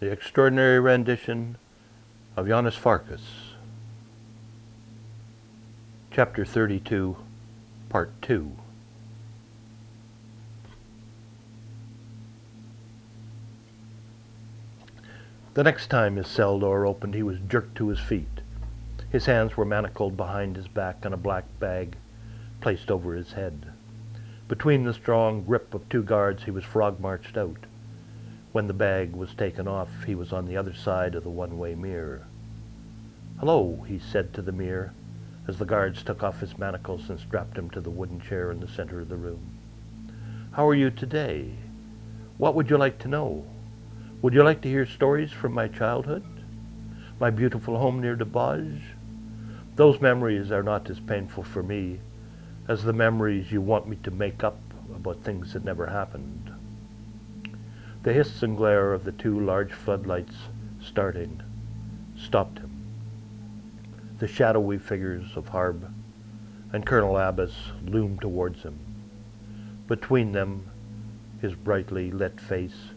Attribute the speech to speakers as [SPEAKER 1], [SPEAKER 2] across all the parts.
[SPEAKER 1] The Extraordinary Rendition of Janos Farkas. Chapter 32, Part 2. The next time his cell door opened, he was jerked to his feet. His hands were manacled behind his back and a black bag placed over his head. Between the strong grip of two guards, he was frog-marched out. When the bag was taken off, he was on the other side of the one-way mirror. "Hello," he said to the mirror, as the guards took off his manacles and strapped him to the wooden chair in the center of the room. "How are you today? What would you like to know? Would you like to hear stories from my childhood? My beautiful home near the Baj? Those memories are not as painful for me as the memories you want me to make up about things that never happened." The hiss and glare of the two large floodlights starting stopped him. The shadowy figures of Harb and Colonel Abbas loomed towards him. Between them, his brightly lit face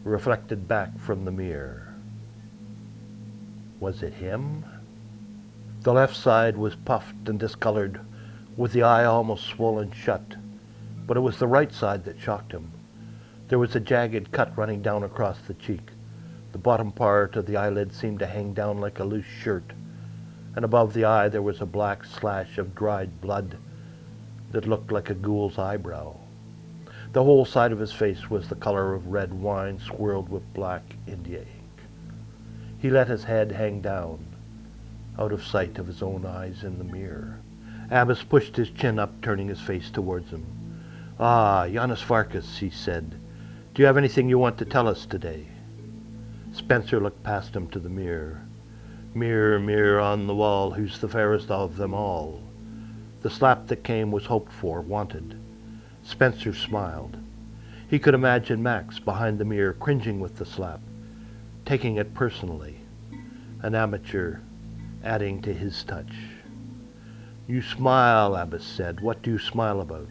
[SPEAKER 1] reflected back from the mirror. Was it him? The left side was puffed and discolored, with the eye almost swollen shut, but it was the right side that shocked him. There was a jagged cut running down across the cheek. The bottom part of the eyelid seemed to hang down like a loose shirt, and above the eye there was a black slash of dried blood that looked like a ghoul's eyebrow. The whole side of his face was the color of red wine swirled with black India ink. He let his head hang down, out of sight of his own eyes in the mirror. Abbas pushed his chin up, turning his face towards him. "Ah, Janos Farkas," he said. "Do you have anything you want to tell us today?" Spencer looked past him to the mirror. "Mirror, mirror on the wall, who's the fairest of them all?" The slap that came was hoped for, wanted. Spencer smiled. He could imagine Max behind the mirror, cringing with the slap, taking it personally, an amateur adding to his touch. "You smile," Abbas said. "What do you smile about?"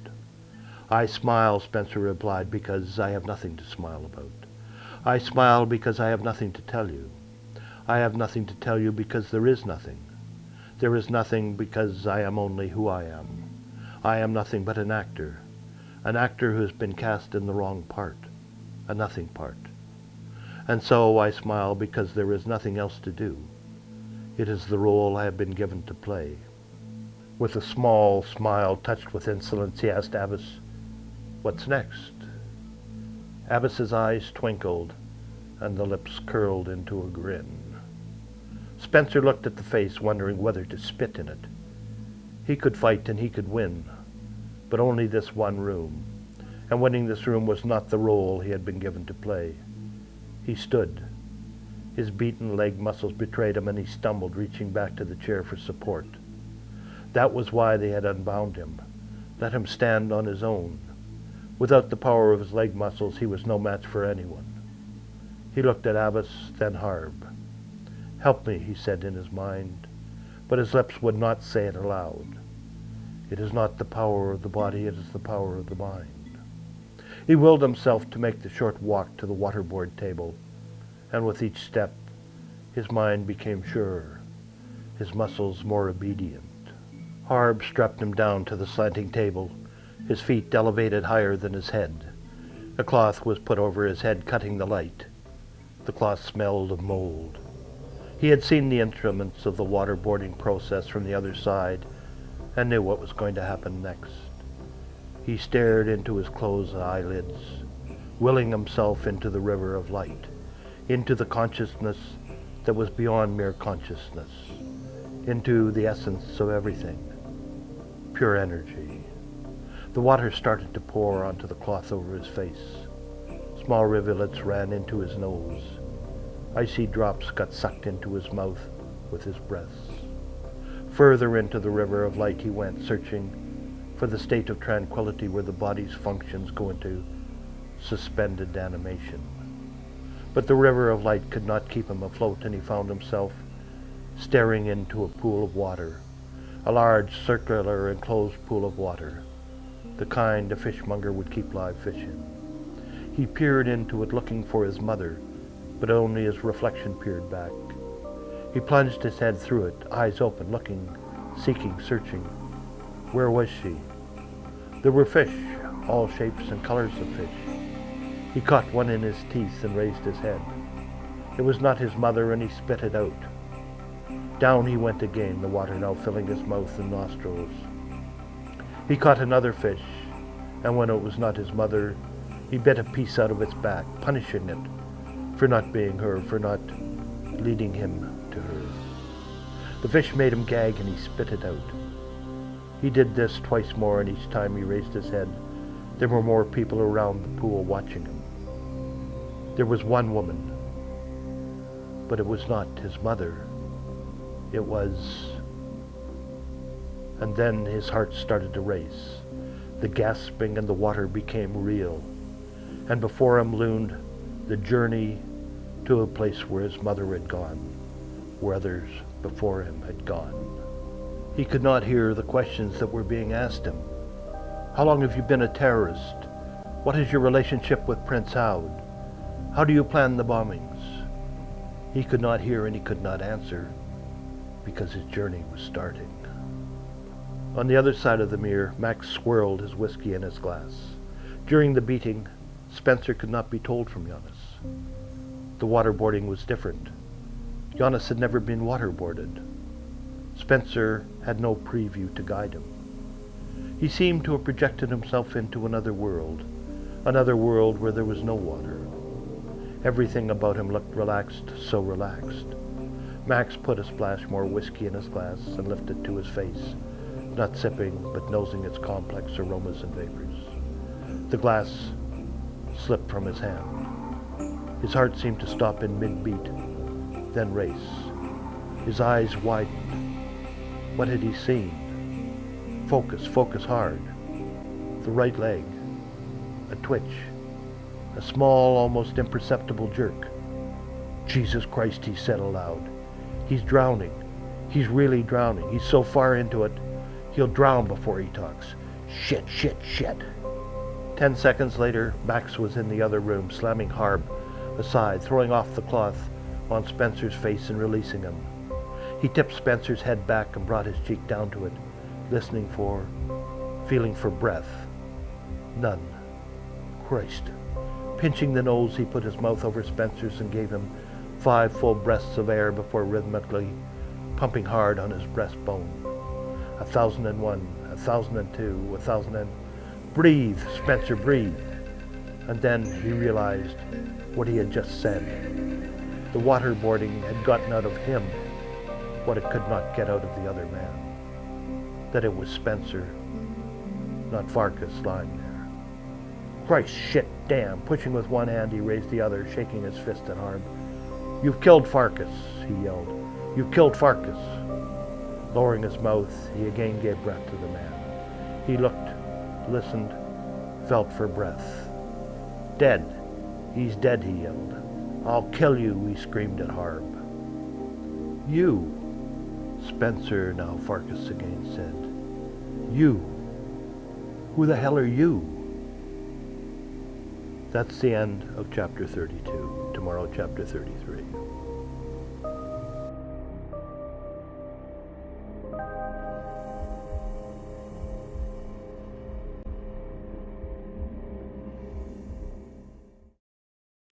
[SPEAKER 1] "I smile," Spencer replied, "because I have nothing to smile about. I smile because I have nothing to tell you. I have nothing to tell you because there is nothing. There is nothing because I am only who I am. I am nothing but an actor who has been cast in the wrong part, a nothing part. And so I smile because there is nothing else to do. It is the role I have been given to play." With a small smile touched with insolence, he asked Abbas, "What's next?" Abbas's eyes twinkled, and the lips curled into a grin. Spencer looked at the face, wondering whether to spit in it. He could fight and he could win, but only this one room, and winning this room was not the role he had been given to play. He stood. His beaten leg muscles betrayed him, and he stumbled, reaching back to the chair for support. That was why they had unbound him, let him stand on his own. Without the power of his leg muscles, he was no match for anyone. He looked at Abbas, then Harb. "Help me," he said in his mind, but his lips would not say it aloud. It is not the power of the body, it is the power of the mind. He willed himself to make the short walk to the waterboard table, and with each step, his mind became surer, his muscles more obedient. Harb strapped him down to the slanting table, his feet elevated higher than his head. A cloth was put over his head, cutting the light. The cloth smelled of mold. He had seen the instruments of the waterboarding process from the other side and knew what was going to happen next. He stared into his closed eyelids, willing himself into the river of light, into the consciousness that was beyond mere consciousness, into the essence of everything, pure energy. The water started to pour onto the cloth over his face. Small rivulets ran into his nose. Icy drops got sucked into his mouth with his breaths. Further into the river of light he went, searching for the state of tranquility where the body's functions go into suspended animation. But the river of light could not keep him afloat, and he found himself staring into a pool of water, a large circular enclosed pool of water, the kind a fishmonger would keep live fish in. He peered into it, looking for his mother, but only his reflection peered back. He plunged his head through it, eyes open, looking, seeking, searching. Where was she? There were fish, all shapes and colors of fish. He caught one in his teeth and raised his head. It was not his mother, and he spit it out. Down he went again, the water now filling his mouth and nostrils. He caught another fish, and when it was not his mother, he bit a piece out of its back, punishing it for not being her, for not leading him to her. The fish made him gag, and he spit it out. He did this twice more, and each time he raised his head, there were more people around the pool watching him. There was one woman, but it was not his mother. It was... And then his heart started to race. The gasping and the water became real. And before him loomed the journey to a place where his mother had gone, where others before him had gone. He could not hear the questions that were being asked him. How long have you been a terrorist? What is your relationship with Prince Howard? How do you plan the bombings? He could not hear and he could not answer because his journey was starting. On the other side of the mirror, Max swirled his whiskey in his glass. During the beating, Spencer could not be told from Janos. The waterboarding was different. Janos had never been waterboarded. Spencer had no preview to guide him. He seemed to have projected himself into another world where there was no water. Everything about him looked relaxed, so relaxed. Max put a splash more whiskey in his glass and lifted it to his face, not sipping, but nosing its complex aromas and vapors. The glass slipped from his hand. His heart seemed to stop in mid-beat, then race. His eyes widened. What had he seen? Focus hard. The right leg. A twitch. A small, almost imperceptible jerk. Jesus Christ, he said aloud. He's drowning. He's really drowning. He's so far into it, he'll drown before he talks. Shit. 10 seconds later, Max was in the other room, slamming Harb aside, throwing off the cloth on Spencer's face and releasing him. He tipped Spencer's head back and brought his cheek down to it, listening for, feeling for breath. None. Christ. Pinching the nose, he put his mouth over Spencer's and gave him 5 full breaths of air before rhythmically pumping hard on his breastbone. 1,001, 1,002, 1,000. Breathe, Spencer, breathe. And then he realized what he had just said. The waterboarding had gotten out of him what it could not get out of the other man. That it was Spencer, not Farkas, lying there. Christ, shit, damn. Pushing with one hand, he raised the other, shaking his fist at Harb. You've killed Farkas, he yelled. You've killed Farkas. Lowering his mouth, he again gave breath to the man. He looked, listened, felt for breath. Dead. He's dead, he yelled. I'll kill you, he screamed at Harb. You. Spencer, now Farkas again said. You. Who the hell are you? That's the end of chapter 32. Tomorrow, chapter 33.